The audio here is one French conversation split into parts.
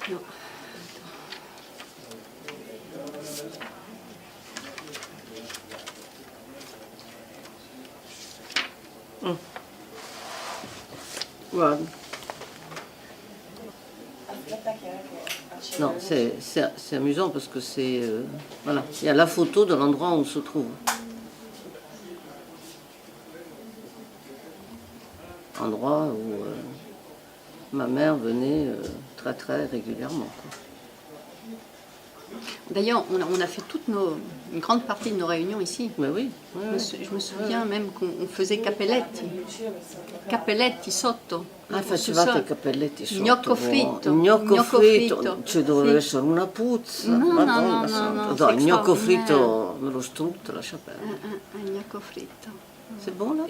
No. Guarda. Non, c'est amusant parce que c'est... voilà, il y a la photo de l'endroit où on se trouve. Endroit où ma mère venait très très régulièrement, quoi. D'ailleurs, on a fait une grande partie de nos réunions ici. Mais oui. Je me souviens même qu'on faisait cappelletti. Cappelletti sotto. Ah, facevate i cappelletti sotto. Gnocco fritto. Gnocco fritto. Ci doveva essere una puzza. No, Madonna no, santa. no, No, il gnocco straordinaire. fritto me lo strutto, lascia perdere. Gnocco fritto. C'est bon là?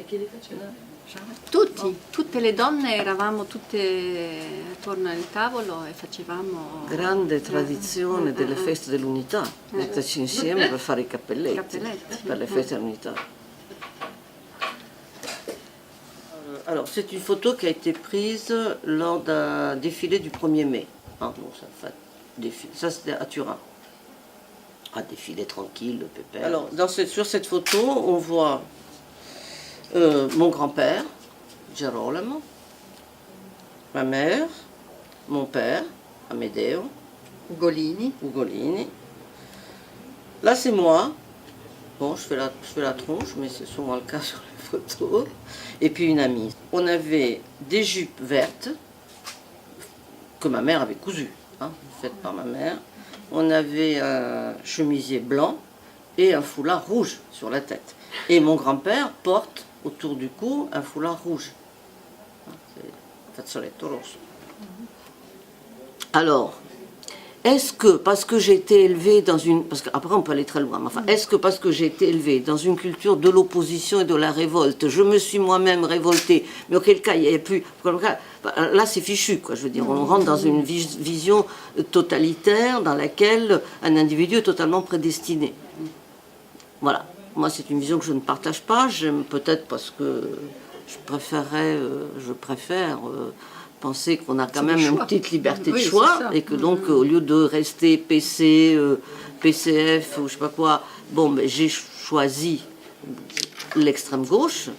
Tutte le donne eravamo tutte attorno al tavolo e facevamo... Grande tradizione delle feste dell'unità, metterci insieme per fare i cappelletti. Per le feste dell'unità. Alors, c'est une photo qui a été prise lors d'un défilé du 1er mai. Ah, non, ça c'était à Turin. Un défilé tranquille, pépère. Alors, sur cette photo, on voit mon grand-père, Gerolamo, ma mère, mon père, Amedeo, Ugolini. Là, c'est moi. Bon, je fais la tronche, mais c'est souvent le cas sur les photos. Et puis une amie. On avait des jupes vertes que ma mère avait cousues, faites par ma mère. On avait un chemisier blanc et un foulard rouge sur la tête. Et mon grand-père porte autour du cou un foulard rouge. C'est fazzoletto rosso. Alors, est-ce que parce que j'ai été élevée dans une... Parce qu'après on peut aller très loin, mais enfin, est-ce que parce que j'ai été élevée dans une culture de l'opposition et de la révolte, je me suis moi-même révoltée, mais auquel cas il n'y avait plus... Là c'est fichu, quoi, je veux dire, on rentre dans une vision totalitaire dans laquelle un individu est totalement prédestiné. Voilà, moi c'est une vision que je ne partage pas, j'aime peut-être parce que je préfère penser qu'on a quand même une petite liberté de choix et que donc au lieu de rester PC, PCF ou je sais pas quoi, bon, ben, j'ai choisi l'extrême gauche.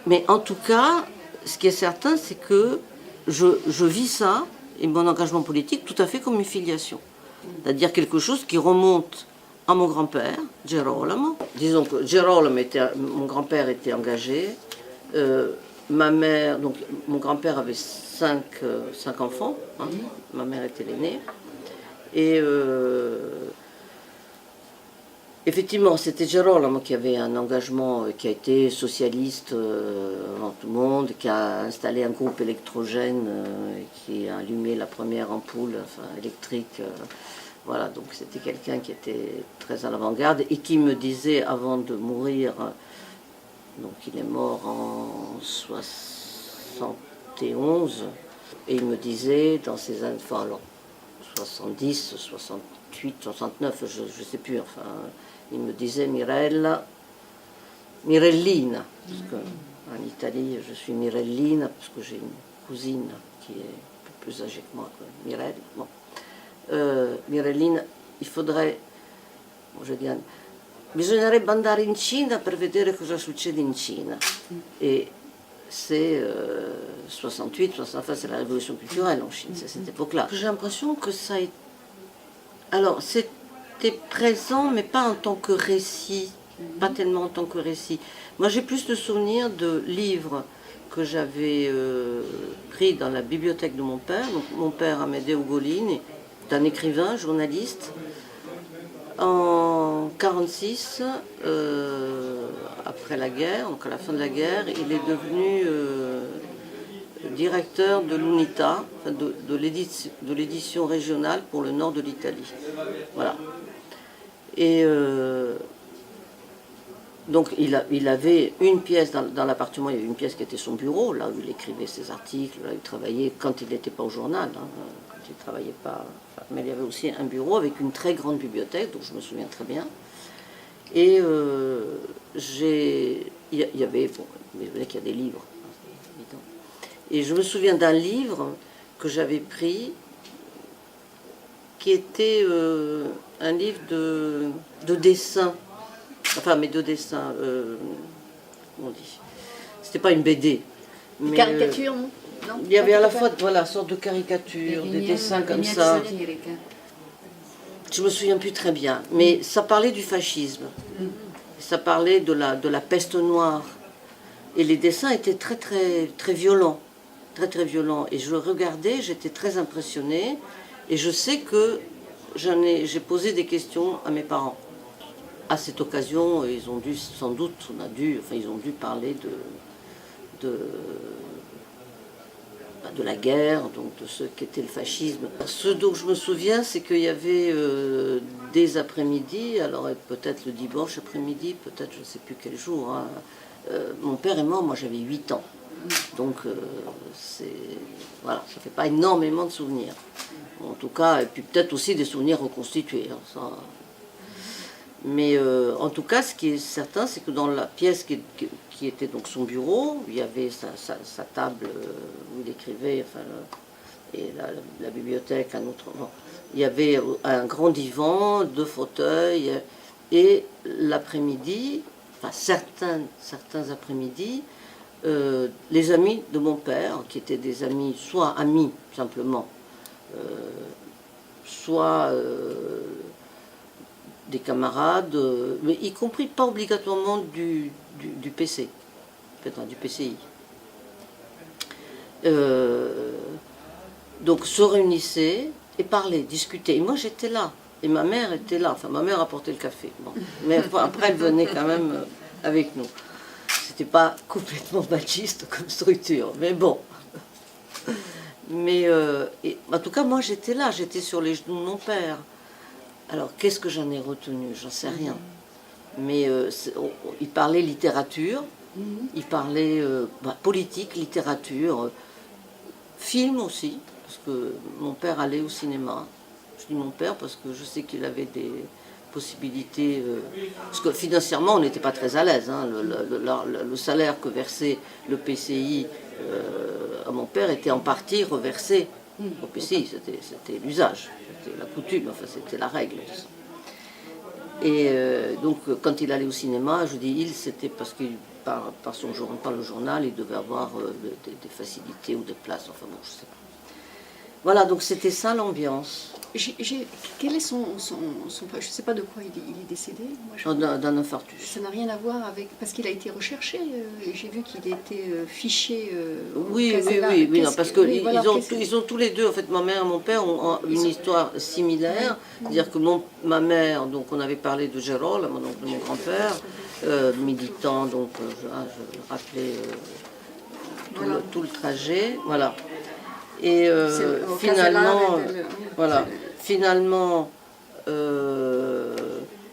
Mais en tout cas, ce qui est certain, c'est que je vis ça et mon engagement politique tout à fait comme une filiation. C'est-à-dire quelque chose qui remonte à mon grand-père, Gerolamo. Disons que Gerolamo mon grand-père était engagé. Ma mère, donc mon grand-père avait 5 enfants, ma mère était l'aînée. Et effectivement, c'était Gerolamo qui avait un engagement qui a été socialiste dans tout le monde, qui a installé un groupe électrogène, qui a allumé la première ampoule électrique. Voilà, donc c'était quelqu'un qui était très à l'avant-garde et qui me disait avant de mourir, donc il est mort en 71, et il me disait dans ses années, enfin alors 70, 68, 69, je ne sais plus, enfin, il me disait Mirellina, parce qu'en Italie je suis Mirellina, parce que j'ai une cousine qui est un peu plus âgée que moi, quoi. Mirella, bon. Mirellina, il faudrait, je dis, bisognerebbe andare in Cina per vedere cosa succede in Cina. Et c'est 68, 69, c'est la révolution culturelle en Chine, c'est cette époque-là. J'ai l'impression que ça a été... Alors, c'était présent, mais pas en tant que récit, pas tellement en tant que récit. Moi, j'ai plus de souvenirs de livres que j'avais pris dans la bibliothèque de mon père. Donc, mon père, Amedeo Ugolini, est un écrivain, journaliste. En 1946, après la guerre, donc à la fin de la guerre, il est devenu directeur de l'UNITA, de l'édition régionale pour le nord de l'Italie. Voilà. Et donc il avait une pièce dans l'appartement, il y avait une pièce qui était son bureau, là où il écrivait ses articles, là où il travaillait quand il n'était pas au journal, quand il ne travaillait pas. Mais il y avait aussi un bureau avec une très grande bibliothèque, dont je me souviens très bien. Et il y avait, bon, il y a des livres, évidemment. Et je me souviens d'un livre que j'avais pris, qui était un livre de dessins, enfin, mais de dessins, comment on dit. C'était pas une BD. Des Mais, caricatures, non? il y avait à la fois voilà, sorte de caricatures, des dessins comme ça. Je me souviens plus très bien, mais ça parlait du fascisme. Ça parlait de la peste noire. Et les dessins étaient très très très violents. Très très violents. Et je le regardais, j'étais très impressionnée. Et je sais que j'ai posé des questions à mes parents. À cette occasion, ils ont dû, sans doute, ils ont dû parler de la guerre, donc de ce qu'était le fascisme. Ce dont je me souviens, c'est qu'il y avait des après-midi, alors peut-être le dimanche après-midi, peut-être je ne sais plus quel jour. Hein. Mon père est mort, moi j'avais 8 ans. Donc voilà, ça ne fait pas énormément de souvenirs. En tout cas, et puis peut-être aussi des souvenirs reconstitués. Hein, ça. Mais en tout cas, ce qui est certain, c'est que dans la pièce qui était donc son bureau, il y avait sa table où il écrivait, enfin, et la bibliothèque, un autre. Bon, il y avait un grand divan, 2 fauteuils, et l'après-midi, enfin certains après-midi, les amis de mon père, qui étaient des amis, soit amis simplement, soit des camarades, mais y compris pas obligatoirement du PC, enfin, du PCI. Donc se réunissaient et parlaient, discutaient. Et moi j'étais là, et ma mère était là. Enfin, ma mère apportait le café. Bon. Mais après elle venait quand même avec nous. C'était pas complètement machiste comme structure, mais bon. Mais en tout cas, moi j'étais là, j'étais sur les genoux de mon père. Alors, qu'est-ce que j'en ai retenu? J'en sais rien. Mais il parlait littérature, il parlait politique, littérature, film aussi, parce que mon père allait au cinéma. Je dis mon père parce que je sais qu'il avait des possibilités... parce que financièrement, on n'était pas très à l'aise. Hein. Le salaire que versait le PCI à mon père était en partie reversé au PCI. C'était l'usage. C'était la coutume, enfin c'était la règle. Et donc quand il allait au cinéma, je dis c'était parce que par le journal, il devait avoir des facilités ou des places, enfin bon, je sais pas. Voilà, donc c'était ça l'ambiance. Quel est son je ne sais pas de quoi il est décédé. D'un infarctus. Ça n'a rien à voir avec... Parce qu'il a été recherché, j'ai vu qu'il était fiché oui, non, parce que ils ont tous les deux, en fait, ma mère et mon père ont une histoire similaire. C'est-à-dire que ma mère, donc on avait parlé de Gérald, donc de mon grand-père, militant, donc je rappelais tout le trajet, voilà. Et finalement,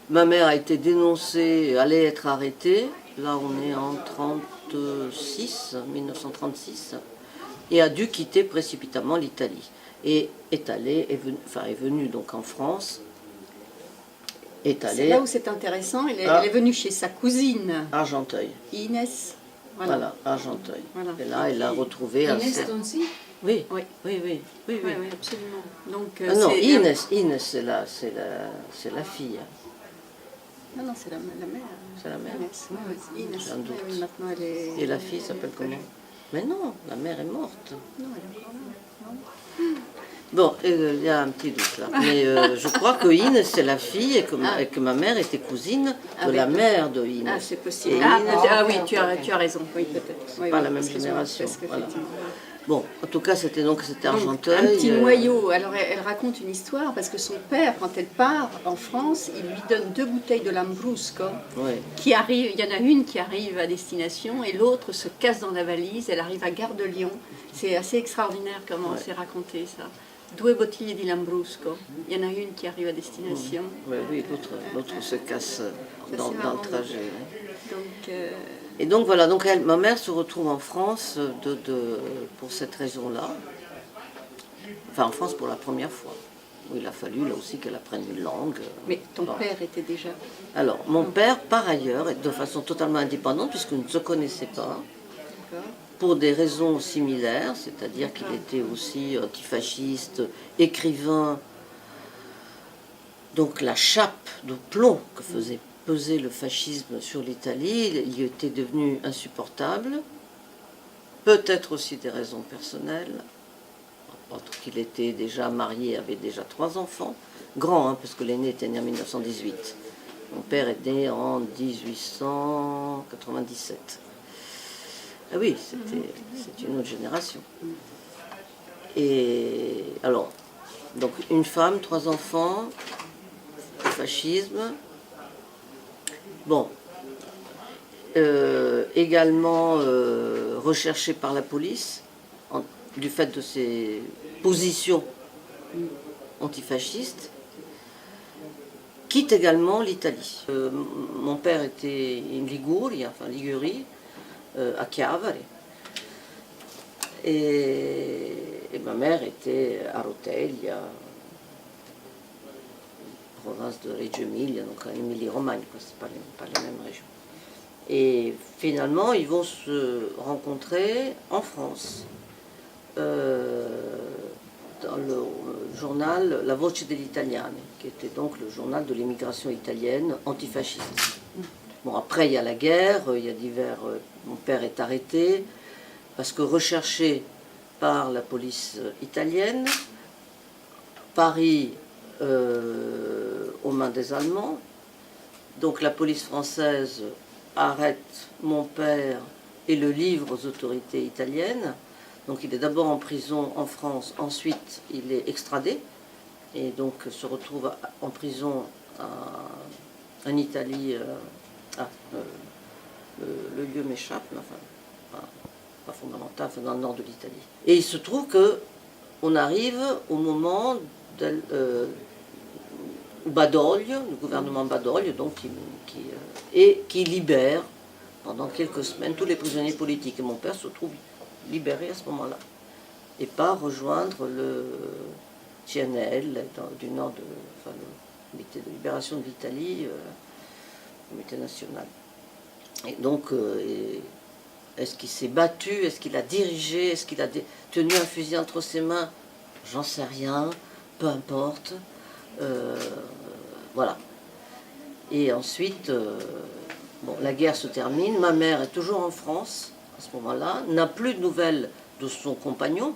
ma mère a été dénoncée, allait être arrêtée. Là, on est en 1936, et a dû quitter précipitamment l'Italie. Et est venue donc en France. C'est là où c'est intéressant. Elle est venue chez sa cousine. Argenteuil. Inès. Voilà, Argenteuil. Voilà. Et là, elle l'a retrouvée. Inès aussi. Oui, absolument. Donc, non, Inès, c'est la fille. Non, c'est la mère. C'est la mère. Inès. J'en doute. Oui, maintenant elle est... Et la fille s'appelle comment? Mais non, la mère est morte. Non, elle est encore là. Bon, il y a un petit doute là. Mais je crois que Inès c'est la fille et que ma mère était cousine de la mère de Inès. Ah, c'est possible. Oui, tu as raison. Oui, peut-être. C'est pas la même génération. Voilà. Bon, en tout cas, c'était Argenteuil. Un petit noyau. Alors, elle raconte une histoire parce que son père, quand elle part en France, il lui donne 2 bouteilles de Lambrusco qui arrivent. Il y en a une qui arrive à destination et l'autre se casse dans la valise. Elle arrive à Gare de Lyon. C'est assez extraordinaire comment c'est raconté ça. 2 bottiglie di Lambrusco. Il y en a une qui arrive à destination. Oui, l'autre se casse dans le trajet. Donc, et donc voilà, ma mère se retrouve en France pour cette raison-là. Enfin, en France pour la première fois. Où il a fallu là aussi qu'elle apprenne une langue. Mais ton père était déjà... Alors, mon père, par ailleurs, est de façon totalement indépendante, puisqu'il ne se connaissait pas, pour des raisons similaires, c'est-à-dire qu'il était aussi antifasciste, écrivain, Donc la chape de plomb que faisait peser le fascisme sur l'Italie, il était devenu insupportable. Peut-être aussi des raisons personnelles. Entre qu'il était déjà marié, avait déjà 3 enfants. Grand, hein, parce que l'aîné était né en 1918. Mon père est né en 1897. Ah oui, c'est une autre génération. Et alors, donc une femme, 3 enfants, le fascisme. Bon, également recherché par la police, du fait de ses positions antifascistes, quitte également l'Italie. Mon père était en Ligurie, enfin Ligurie, à Chiavari. Et ma mère était à Roteglia, province de Reggio Emilia, donc en Émilie-Romagne, c'est pas les mêmes régions. Et finalement, ils vont se rencontrer en France, dans le journal La Voce degli Italiani, qui était donc le journal de l'émigration italienne antifasciste. Bon, après, il y a la guerre, il y a divers... mon père est arrêté, parce que recherché par la police italienne, Paris aux mains des Allemands. Donc la police française arrête mon père et le livre aux autorités italiennes. Donc il est d'abord en prison en France, ensuite il est extradé et donc se retrouve en prison en Italie. Le lieu m'échappe, mais enfin, pas fondamental, enfin, dans le nord de l'Italie. Et il se trouve que on arrive au moment où Badoglio, le gouvernement Badoglio, donc qui libère pendant quelques semaines tous les prisonniers politiques. Et mon père se trouve libéré à ce moment-là et part rejoindre le CNL du nord de, enfin, le comité de libération de l'Italie, le comité national. Et donc, est-ce qu'il s'est battu, est-ce qu'il a dirigé, est-ce qu'il a tenu un fusil entre ses mains? J'en sais rien, peu importe. Voilà. Et ensuite, bon, la guerre se termine, ma mère est toujours en France à ce moment-là, n'a plus de nouvelles de son compagnon,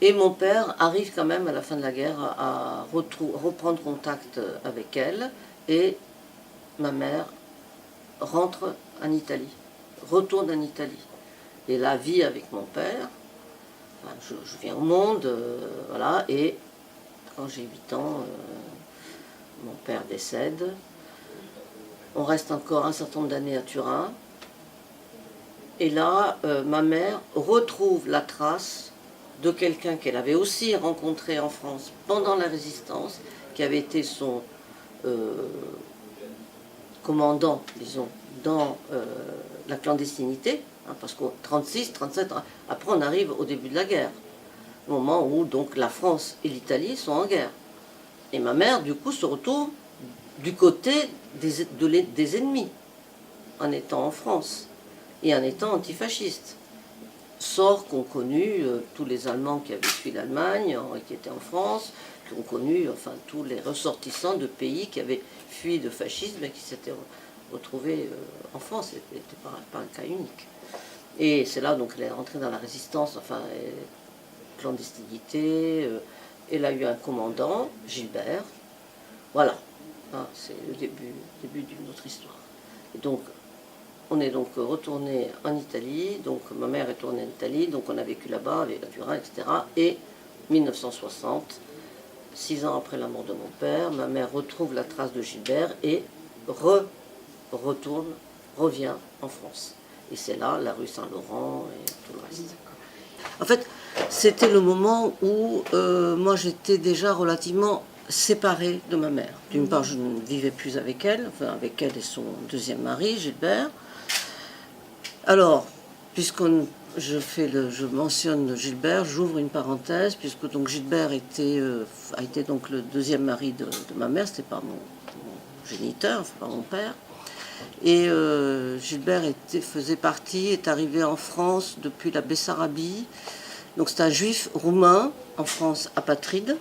et mon père arrive quand même à la fin de la guerre à reprendre contact avec elle, et ma mère rentre en Italie, retourne en Italie, et la vie avec mon père. Enfin, je viens au monde, voilà, et quand j'ai 8 ans, mon père décède. On reste encore un certain nombre d'années à Turin. Et là, ma mère retrouve la trace de quelqu'un qu'elle avait aussi rencontré en France pendant la Résistance, qui avait été son commandant, disons, dans la clandestinité, hein, parce qu'en 36, 37, après on arrive au début de la guerre, au moment où donc la France et l'Italie sont en guerre. Et ma mère, du coup, se retrouve du côté des ennemis, en étant en France et en étant antifasciste. Sort qu'ont connu tous les Allemands qui avaient fui l'Allemagne, qui étaient en France, qui ont connu enfin, tous les ressortissants de pays qui avaient fui le fascisme et qui s'étaient retrouvés en France. C'était pas un cas unique. Et c'est là donc elle est rentrée dans la résistance, enfin, clandestinité. Elle a eu un commandant, Gilbert. Voilà, hein, c'est le début d'une autre histoire. Et donc, on est donc retourné en Italie, donc ma mère est retournée en Italie, donc on a vécu là-bas avec la Turin, etc. Et 1960, 6 ans après la mort de mon père, ma mère retrouve la trace de Gilbert et revient en France. Et c'est là, la rue Saint-Laurent et tout le reste. En fait, c'était le moment où moi j'étais déjà relativement séparée de ma mère. D'une part, je ne vivais plus avec elle, enfin avec elle et son deuxième mari, Gilbert. Alors, je mentionne Gilbert, j'ouvre une parenthèse, puisque donc Gilbert a été donc le deuxième mari de ma mère, c'était pas mon géniteur, enfin pas mon père. Et Gilbert est arrivé en France depuis la Bessarabie. Donc c'est un juif roumain en France apatride,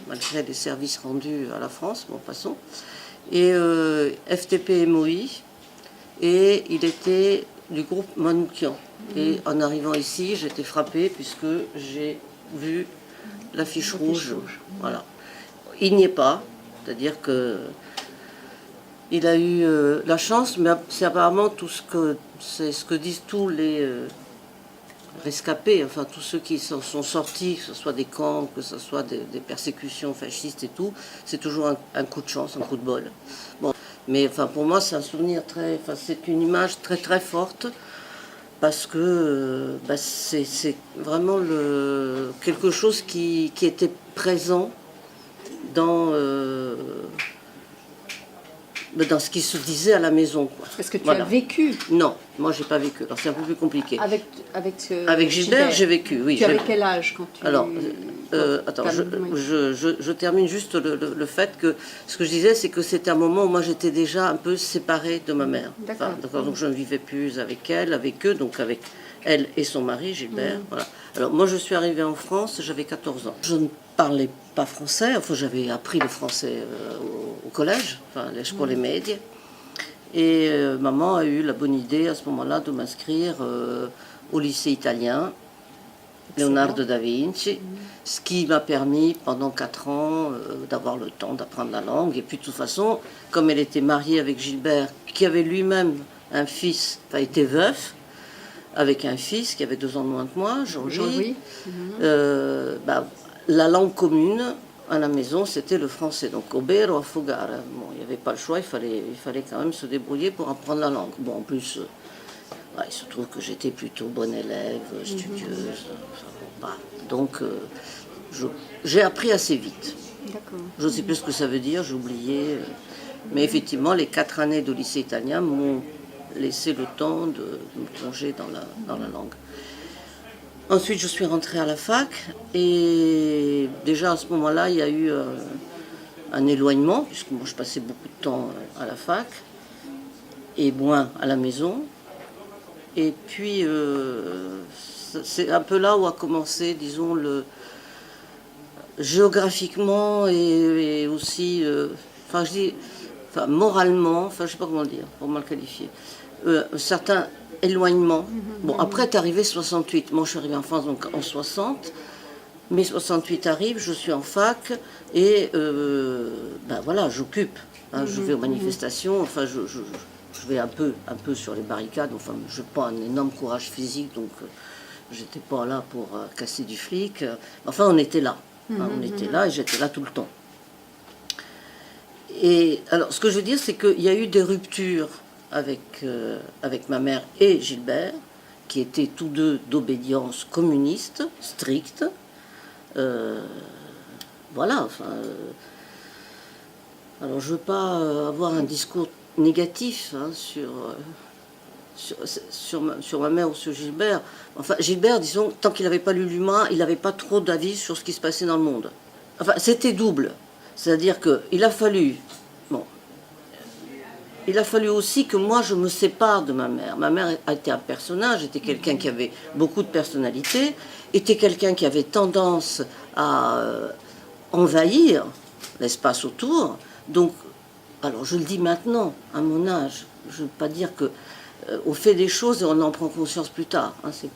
malgré les services rendus à la France, bon, passons. Et FTP MOI, et il était du groupe Manoukian. Et en arrivant ici, j'étais frappée puisque j'ai vu l'affiche rouge. Voilà. Il n'y est pas, c'est-à-dire que il a eu la chance, mais c'est apparemment c'est ce que disent tous les rescapés, enfin tous ceux qui sont sortis, que ce soit des camps, que ce soit des persécutions fascistes et tout, c'est toujours un coup de chance, un coup de bol. Bon, mais enfin pour moi c'est un souvenir c'est une image très très forte parce que c'est vraiment quelque chose qui était présent dans ce qui se disait à la maison. Quoi. Est-ce que tu as vécu? Non, moi j'ai pas vécu. Alors c'est un peu plus compliqué. Avec Gilbert, j'ai vécu, oui. Tu avais quel âge quand tu... Alors, attends, je termine juste le fait que ce que je disais, c'est que c'était un moment où moi j'étais déjà un peu séparée de ma mère. D'accord. Donc je ne vivais plus avec elle, avec eux, donc avec elle et son mari, Gilbert. Voilà. Alors moi je suis arrivée en France, j'avais 14 ans. Je ne parlais pas français, enfin j'avais appris le français au collège, enfin les scuole medie. Et maman a eu la bonne idée à ce moment-là de m'inscrire au lycée italien, Leonardo da Vinci, ce qui m'a permis pendant 4 ans d'avoir le temps d'apprendre la langue. Et puis de toute façon, comme elle était mariée avec Gilbert, qui avait lui-même un fils, enfin était veuf, avec un fils qui avait 2 ans de moins que moi, Jean-Louis, la langue commune à la maison, c'était le français. Donc, obero affogare. Bon, il n'y avait pas le choix, il fallait quand même se débrouiller pour apprendre la langue. Bon, en plus, il se trouve que j'étais plutôt bonne élève, studieuse. Donc, j'ai appris assez vite. Je ne sais plus ce que ça veut dire, j'ai oublié. Mais effectivement, les 4 années de lycée italien m'ont laissé le temps de me plonger dans la langue. Ensuite, je suis rentrée à la fac et déjà à ce moment-là, il y a eu un éloignement, puisque moi je passais beaucoup de temps à la fac et moins à la maison. Et puis, c'est un peu là où a commencé, disons, géographiquement et aussi, moralement, je ne sais pas comment le dire, pour mal qualifier, un certain éloignement. Bon, après est arrivé 68. Moi, je suis arrivée en France donc en 60. Mais 68 arrive, je suis en fac et voilà, j'occupe. Je vais aux manifestations. Enfin, je vais un peu sur les barricades. Enfin, je n'ai pas un énorme courage physique, donc j'étais pas là pour casser du flic. Enfin, on était là. On était là et j'étais là tout le temps. Et alors, ce que je veux dire, c'est qu'il y a eu des ruptures avec ma mère et Gilbert, qui étaient tous deux d'obédience communiste, stricte. Voilà, alors je ne veux pas avoir un discours négatif sur ma mère ou sur Gilbert. Enfin, Gilbert, disons, tant qu'il n'avait pas lu l'humain, il n'avait pas trop d'avis sur ce qui se passait dans le monde. Enfin, c'était double. C'est-à-dire qu'il a fallu... Il a fallu aussi que moi je me sépare de ma mère. Ma mère a été un personnage, était quelqu'un qui avait beaucoup de personnalité, était quelqu'un qui avait tendance à envahir l'espace autour. Donc, alors je le dis maintenant, à mon âge, je ne veux pas dire que on fait des choses et on en prend conscience plus tard. Hein, c'est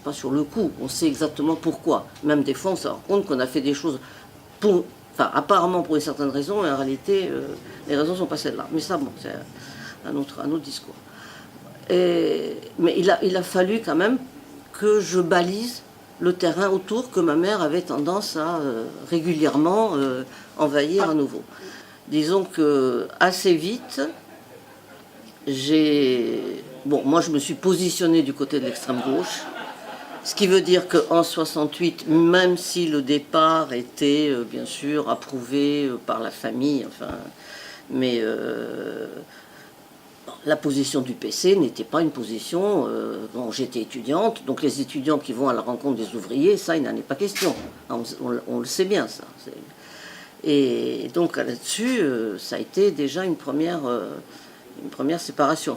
pas sur le coup. On sait exactement pourquoi. Même des fois, on se rend compte qu'on a fait des choses apparemment pour une certaine raison, mais en réalité, les raisons ne sont pas celles-là. Mais ça, bon, c'est un autre discours. Mais il a fallu quand même que je balise le terrain autour que ma mère avait tendance à régulièrement envahir à nouveau. Disons que assez vite, moi je me suis positionnée du côté de l'extrême gauche. Ce qui veut dire qu'en 68, même si le départ était bien sûr approuvé par la famille, mais la position du PC n'était pas une position... j'étais étudiante, donc les étudiants qui vont à la rencontre des ouvriers, ça, il n'en est pas question. On le sait bien, ça. Et donc là-dessus, ça a été déjà une première séparation,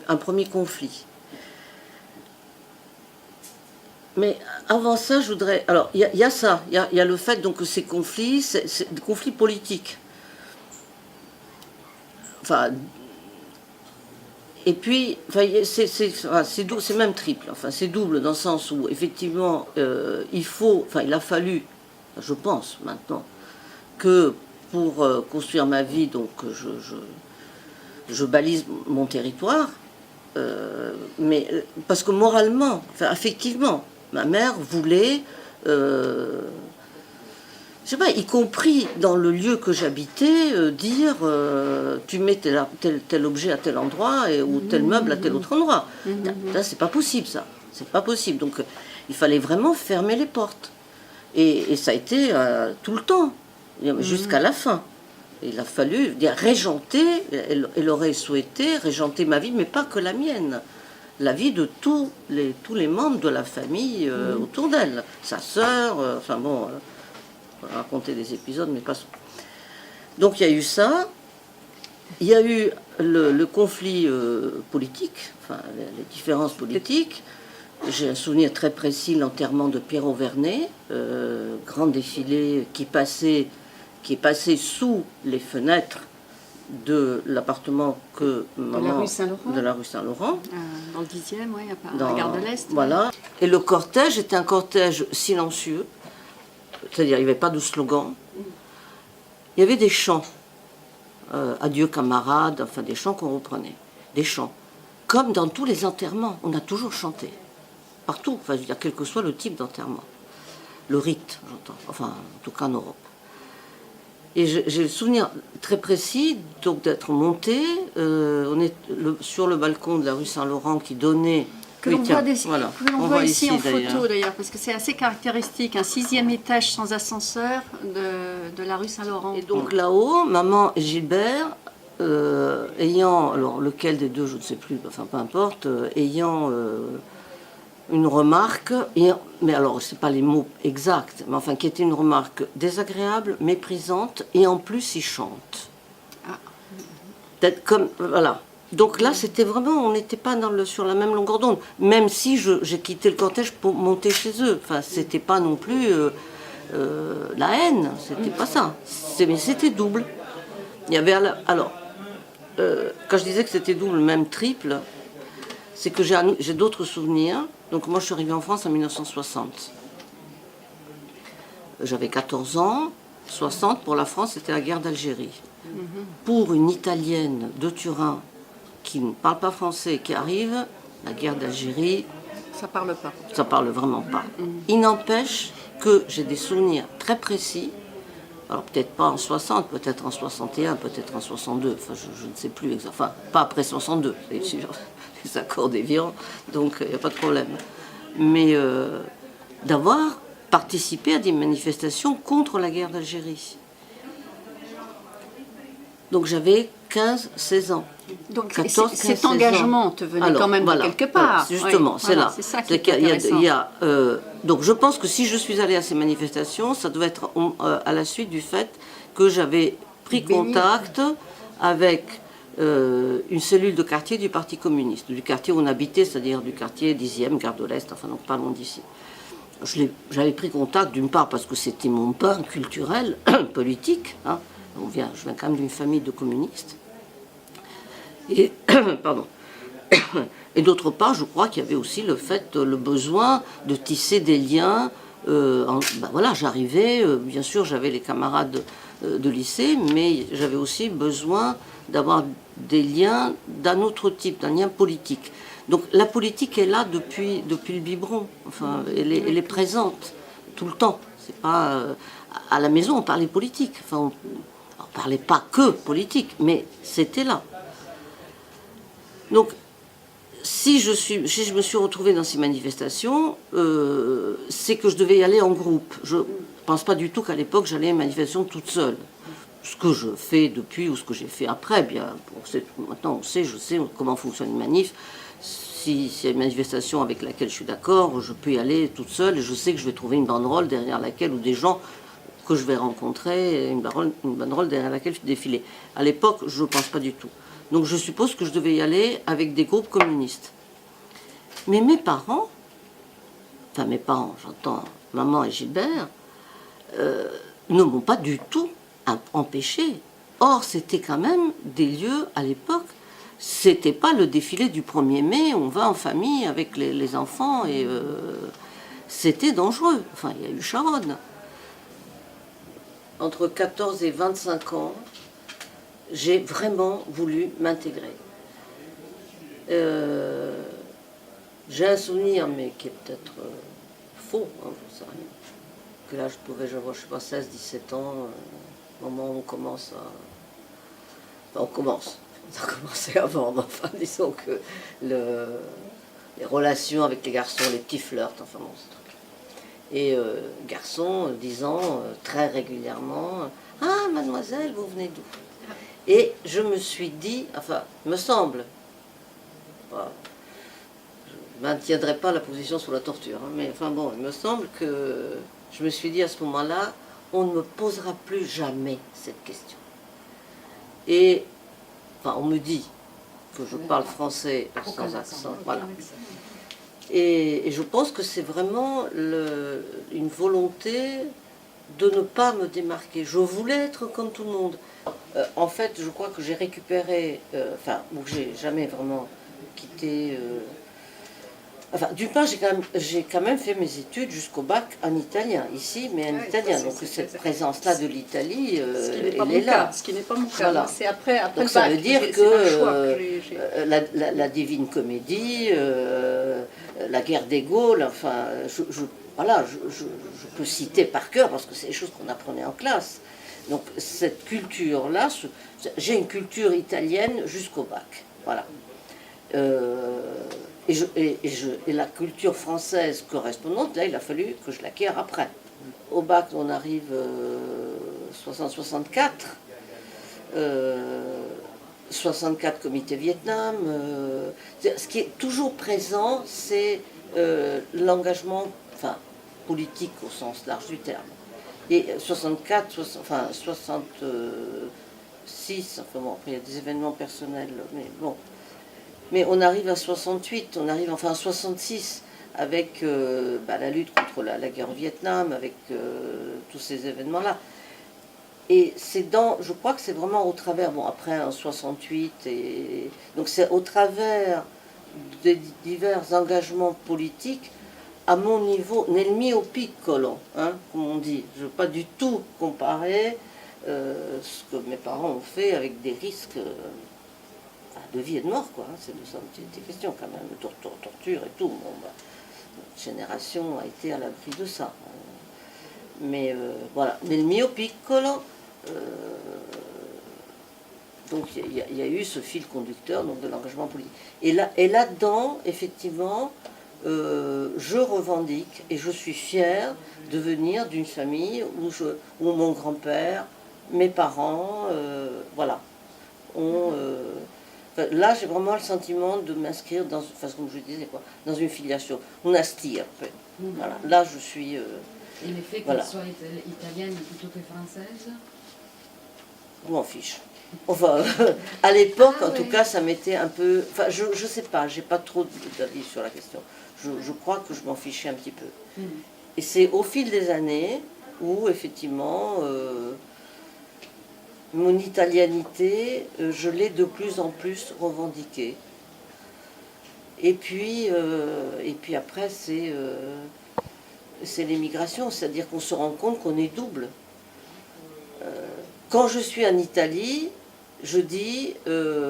un premier conflit. Mais avant ça, je voudrais... Alors, il y a ça, il y a le fait donc, que ces conflits, c'est des conflits politiques. Enfin... Et puis, enfin, c'est même triple, enfin, c'est double dans le sens où, effectivement, il a fallu, je pense maintenant, que pour construire ma vie, donc je balise mon territoire, mais parce que moralement, enfin, affectivement, ma mère voulait, je sais pas, y compris dans le lieu que j'habitais, dire tu mets tel objet à tel endroit ou tel meuble à tel autre endroit. Là, c'est pas possible, ça. C'est pas possible. Donc, il fallait vraiment fermer les portes. Et ça a été tout le temps, jusqu'à la fin. Il a fallu régenter, elle aurait souhaité régenter ma vie, mais pas que la mienne. La vie de tous les membres de la famille autour d'elle. Sa sœur, enfin bon... raconter des épisodes, mais pas... Donc il y a eu ça, il y a eu le conflit politique, enfin les différences politiques. J'ai un souvenir très précis, l'enterrement de Pierre Auvernay, grand défilé qui est passé sous les fenêtres de l'appartement que maman... De la rue Saint-Laurent. Dans le 10e, oui, à la gare de l'Est. Voilà. Ouais. Et le cortège était un cortège silencieux. C'est-à-dire, il n'y avait pas de slogan. Il y avait des chants. Adieu camarades, enfin des chants qu'on reprenait. Des chants. Comme dans tous les enterrements, on a toujours chanté. Partout, enfin, je veux dire, quel que soit le type d'enterrement. Le rite, j'entends. Enfin, en tout cas en Europe. Et j'ai le souvenir très précis donc d'être monté. On est sur le balcon de la rue Saint-Laurent qui donnait... Que l'on voit ici en photo d'ailleurs, parce que c'est assez caractéristique, un 6e étage sans ascenseur de la rue Saint-Laurent. Et donc là-haut, maman et Gilbert, ayant, alors lequel des deux, je ne sais plus, enfin peu importe, ayant une remarque, mais alors c'est pas les mots exacts, mais enfin qui était une remarque désagréable, méprisante, et en plus ils chantent. Ah. Peut-être comme, voilà. Donc là, c'était vraiment, on n'était pas sur la même longueur d'onde. Même si j'ai quitté le cortège pour monter chez eux. Enfin, c'était pas non plus la haine, c'était pas ça. Mais c'était double. Il y avait alors, quand je disais que c'était double, même triple, c'est que j'ai d'autres souvenirs. Donc moi, je suis arrivée en France en 1960. J'avais 14 ans. 60 pour la France, c'était la guerre d'Algérie. Pour une Italienne de Turin qui ne parle pas français, qui arrive, la guerre d'Algérie... Ça parle pas. Ça parle vraiment pas. Il n'empêche que j'ai des souvenirs très précis, alors peut-être pas en 60, peut-être en 61, peut-être en 62, enfin je ne sais plus exactement, enfin pas après 62, c'est sûr, les accords d'Évian, donc il n'y a pas de problème. Mais d'avoir participé à des manifestations contre la guerre d'Algérie. Donc j'avais 15-16 ans. Donc 14, cet engagement te venait quand même de quelque part. Justement, oui, c'est là. C'est ça qui est intéressant. Donc je pense que si je suis allée à ces manifestations, ça devait être à la suite du fait que j'avais pris contact avec une cellule de quartier du Parti communiste, du quartier où on habitait, c'est-à-dire du quartier 10e, Gare de l'Est, enfin donc pas loin d'ici. J'avais pris contact d'une part parce que c'était mon pain culturel, politique, hein. Je viens quand même d'une famille de communistes. Et, pardon. Et d'autre part, je crois qu'il y avait aussi le besoin de tisser des liens. Voilà, j'arrivais, bien sûr, j'avais les camarades de lycée, mais j'avais aussi besoin d'avoir des liens d'un autre type, d'un lien politique. Donc la politique est là depuis le biberon. Enfin, elle est présente tout le temps. C'est pas à la maison on parlait politique. Enfin, on parlait pas que politique, mais c'était là. Donc, si je me suis retrouvée dans ces manifestations, c'est que je devais y aller en groupe. Je ne pense pas du tout qu'à l'époque, j'allais à une manifestation toute seule. Ce que je fais depuis ou ce que j'ai fait après, bien, maintenant je sais comment fonctionne une manif. Si c'est une manifestation avec laquelle je suis d'accord, je peux y aller toute seule et je sais que je vais trouver une banderole derrière laquelle, ou des gens que je vais rencontrer, une banderole derrière laquelle je vais défiler. À l'époque, je ne pense pas du tout. Donc je suppose que je devais y aller avec des groupes communistes. Mais mes parents, enfin mes parents, j'entends maman et Gilbert, ne m'ont pas du tout empêché. Or, c'était quand même des lieux, à l'époque, c'était pas le défilé du 1er mai, on va en famille avec les enfants, et c'était dangereux. Enfin, il y a eu Charonne. Entre 14 et 25 ans, j'ai vraiment voulu m'intégrer. J'ai un souvenir, mais qui est peut-être faux, hein, je sais rien. Que là, je pouvais avoir, je sais pas, 16, 17 ans, au moment où on commence à... Enfin, on a commencé avant, mais enfin, disons que les relations avec les garçons, les petits flirts, enfin bon, ce truc. Et garçons disant très régulièrement, « Ah, mademoiselle, vous venez d'où ?» Et je me suis dit, enfin, me semble, voilà, je ne maintiendrai pas la position sur la torture, hein, mais enfin bon, il me semble que je me suis dit à ce moment-là, on ne me posera plus jamais cette question. Et, enfin, on me dit que je parle français sans accent, voilà. Et je pense que c'est vraiment une volonté de ne pas me démarquer. Je voulais être comme tout le monde. En fait, je crois que j'ai récupéré, enfin, ou que j'ai jamais vraiment quitté... Enfin, d'une part, j'ai quand même fait mes études jusqu'au bac en italien, ici, mais en italien. Donc cette présence-là de l'Italie, elle est là. Ce qui n'est pas mon cas. Voilà. C'est après donc le bac. Ça veut dire que la Divine Comédie, la guerre des Gaules, enfin, voilà, je peux citer par cœur, parce que c'est des choses qu'on apprenait en classe. Donc cette culture-là, j'ai une culture italienne jusqu'au bac. Voilà. Et la culture française correspondante, là, il a fallu que je l'acquière après. Au bac, on arrive 60-64. 64 comité Vietnam. Ce qui est toujours présent, c'est l'engagement, enfin, politique au sens large du terme. Et 64, enfin 66, enfin bon, après il y a des événements personnels, mais bon. Mais on arrive à 68, on arrive enfin à 66 avec la lutte contre la guerre au Vietnam, avec tous ces événements-là. Et c'est je crois que c'est vraiment au travers, bon après en 68, donc c'est au travers des divers engagements politiques, à mon niveau, nel mio piccolo, hein, comme on dit. Je ne veux pas du tout comparer ce que mes parents ont fait avec des risques de vie et de mort, quoi. C'est de ça des questions quand même, torture et tout. Bon, notre génération a été à l'abri de ça. Mais voilà, nel mio piccolo, donc il y a eu ce fil conducteur donc, de l'engagement politique. Et là-dedans, effectivement, je revendique et je suis fière de venir d'une famille où mon grand-père, mes parents, voilà, là, j'ai vraiment le sentiment de m'inscrire dans, enfin, comme je disais, quoi, dans une filiation, una stirpe. Voilà. Là, je suis... Et le fait voilà. qu'elle soit italienne plutôt que française? Je m'en fiche. Enfin, à l'époque, en tout cas, ça m'était un peu... Enfin, je sais pas, j'ai pas trop d'avis sur la question. Je crois que je m'en fichais un petit peu. Et c'est au fil des années où, effectivement... mon italianité, je l'ai de plus en plus revendiquée. Et puis après, c'est l'émigration, c'est-à-dire qu'on se rend compte qu'on est double. Quand je suis en Italie, je dis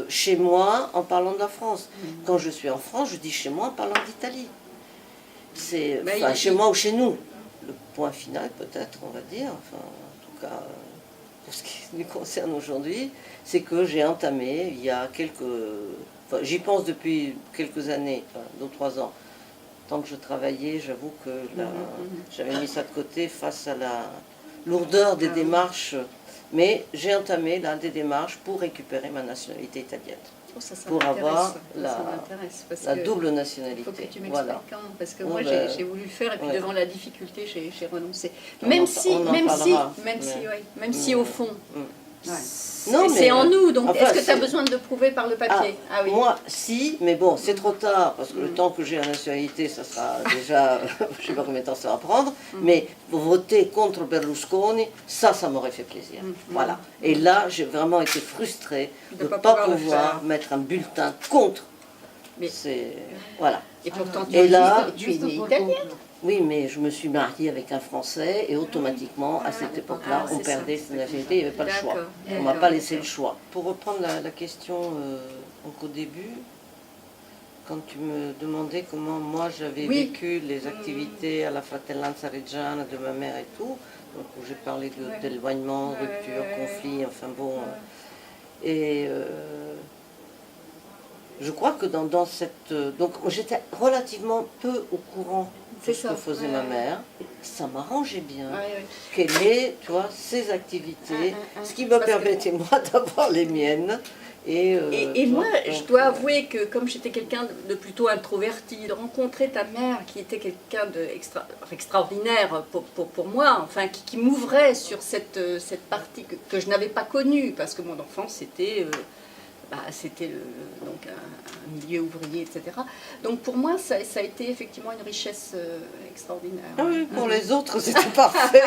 chez moi en parlant de la France. Quand je suis en France, je dis chez moi en parlant d'Italie. C'est chez moi ou chez nous. Le point final, peut-être, on va dire. Enfin, en tout cas... Pour ce qui nous concerne aujourd'hui, c'est que j'ai entamé il y a enfin, j'y pense depuis quelques années, enfin, 2 ou 3 ans. Tant que je travaillais, j'avoue que j'avais mis ça de côté face à la lourdeur des démarches. Mais j'ai entamé là des démarches pour récupérer ma nationalité italienne. Oh, ça pour avoir la double nationalité. Il faut que tu m'expliques voilà. quand, parce que moi j'ai voulu le faire et puis devant la difficulté j'ai renoncé. Même si au fond, Non, c'est en nous, donc enfin, est-ce que tu as besoin de le prouver par le papier? Oui. Moi, si, mais bon, c'est trop tard, parce que le temps que j'ai la nationalité, ça sera déjà, je ne sais pas combien de temps ça va prendre, mais voter contre Berlusconi, ça m'aurait fait plaisir. Voilà. Et là, j'ai vraiment été frustrée de ne pas pouvoir mettre un bulletin contre. Mais voilà. Et pourtant, tu es italienne. Oui, mais je me suis mariée avec un Français et automatiquement, à cette époque-là, on perdait sa nationalité, il n'y avait pas le choix. On ne m'a pas laissé le choix. Pour reprendre la question au début, quand tu me demandais comment moi j'avais vécu les activités à la Fratellanza Reggiana de ma mère et tout, donc où j'ai parlé d'éloignement, rupture, conflit, enfin bon. Et je crois que dans cette... donc j'étais relativement peu au courant de ce que faisait ma mère. Ça m'arrangeait bien qu'elle ait, tu vois, ses activités, ce qui me permettait moi d'avoir les miennes. Et moi, je dois avouer que comme j'étais quelqu'un de plutôt introverti, de rencontrer ta mère qui était quelqu'un d'extraordinaire pour moi, enfin qui m'ouvrait sur cette partie que je n'avais pas connue, parce que mon enfance c'était donc un milieu ouvrier, etc. Donc pour moi, ça a été effectivement une richesse extraordinaire. Ah oui, pour les autres, c'était parfait.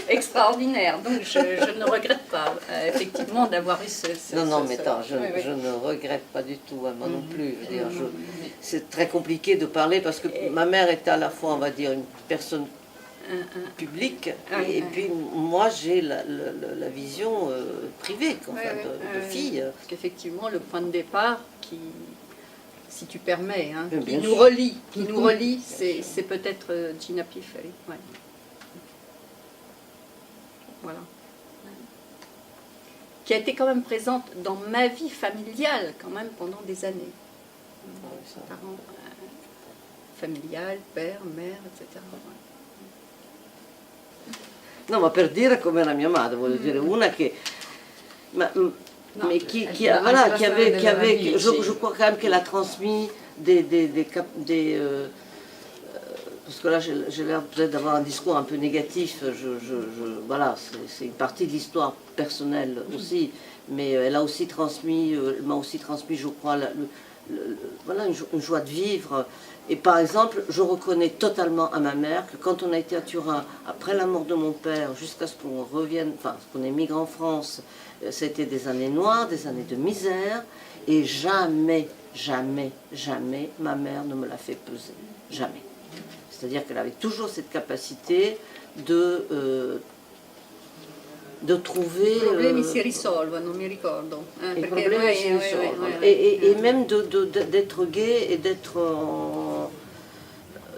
Extraordinaire. Donc je ne regrette pas, effectivement, d'avoir eu Non, mais attends, je ne regrette pas du tout, moi non plus. C'est très compliqué de parler parce que ma mère était à la fois, on va dire, une personne public, et puis moi j'ai la vision privée de fille. Parce qu'effectivement le point de départ qui, si tu permets, qui nous relie, c'est peut-être Gina Pifferi. Voilà. Qui a été quand même présente dans ma vie familiale quand même pendant des années. Parents, familial, père, mère, etc. No, ma per dire come la mia madre, voglio dire, una che... mais qui avait, je crois quand même qu'elle a transmis parce que là j'ai l'air peut-être d'avoir un discours un peu négatif, voilà, c'est une partie de l'histoire personnelle aussi, mais elle a aussi transmis, m'a aussi transmis, je crois, voilà, une joie de vivre. Et par exemple, je reconnais totalement à ma mère que quand on a été à Turin, après la mort de mon père, jusqu'à ce qu'on revienne, enfin, qu'on émigre en France, c'était des années noires, des années de misère, et jamais, jamais, jamais, ma mère ne me l'a fait peser. Jamais. C'est-à-dire qu'elle avait toujours cette capacité de trouver... I problemi si risolvono, mi ricordo. I problemi si risolvono. Et même d'être gay et d'être...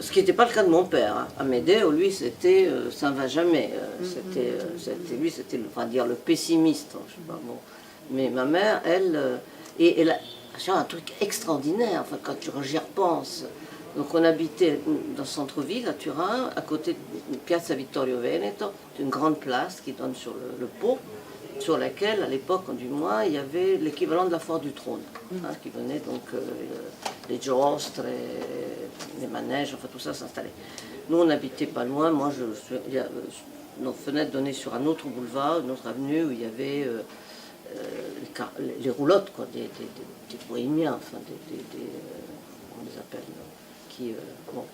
Ce qui n'était pas le cas de mon père. Amédée, lui, c'était ça ne va jamais. Lui, c'était, on va dire, le pessimiste. Je sais pas, bon. Mais ma mère, elle a un truc extraordinaire, enfin, quand j'y repense. Donc on habitait dans le centre-ville, à Turin, à côté de Piazza Vittorio Veneto, une grande place qui donne sur le Pô, sur laquelle, à l'époque du mois, il y avait l'équivalent de la foire du trône, qui venait donc, les giostres, les manèges, enfin tout ça s'installait. Nous on n'habitait pas loin, nos fenêtres donnaient sur un autre boulevard, une autre avenue où il y avait les roulottes, quoi, des bohémiens, enfin on les appelle, qui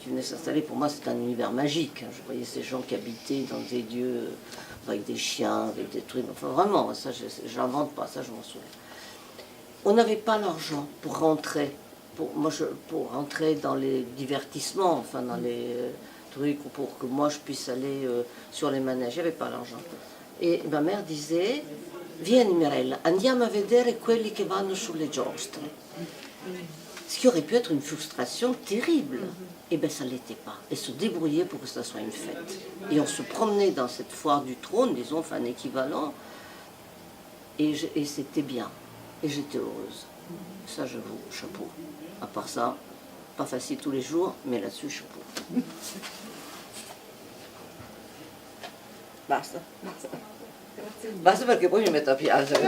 venaient s'installer. Pour moi c'était un univers magique, je voyais ces gens qui habitaient dans des lieux avec des chiens, avec des trucs, enfin vraiment, ça je n'invente pas, ça je m'en souviens. On n'avait pas l'argent pour rentrer, pour rentrer dans les divertissements, enfin dans les trucs, pour que moi je puisse aller sur les manèges, il n'y avait pas l'argent. Et ma mère disait, vieni Mirella, andiamo a vedere quelli che vanno sulle giostre. Ce qui aurait pu être une frustration terrible. Et bien ça ne l'était pas. Elle se débrouillait pour que ça soit une fête. Et on se promenait dans cette foire du trône, disons, enfin un équivalent, et c'était bien. Et j'étais heureuse. Ça, j'avoue, chapeau. À part ça, pas facile tous les jours, mais là-dessus, chapeau. Basta. Basta perché poi mi metto a piangere.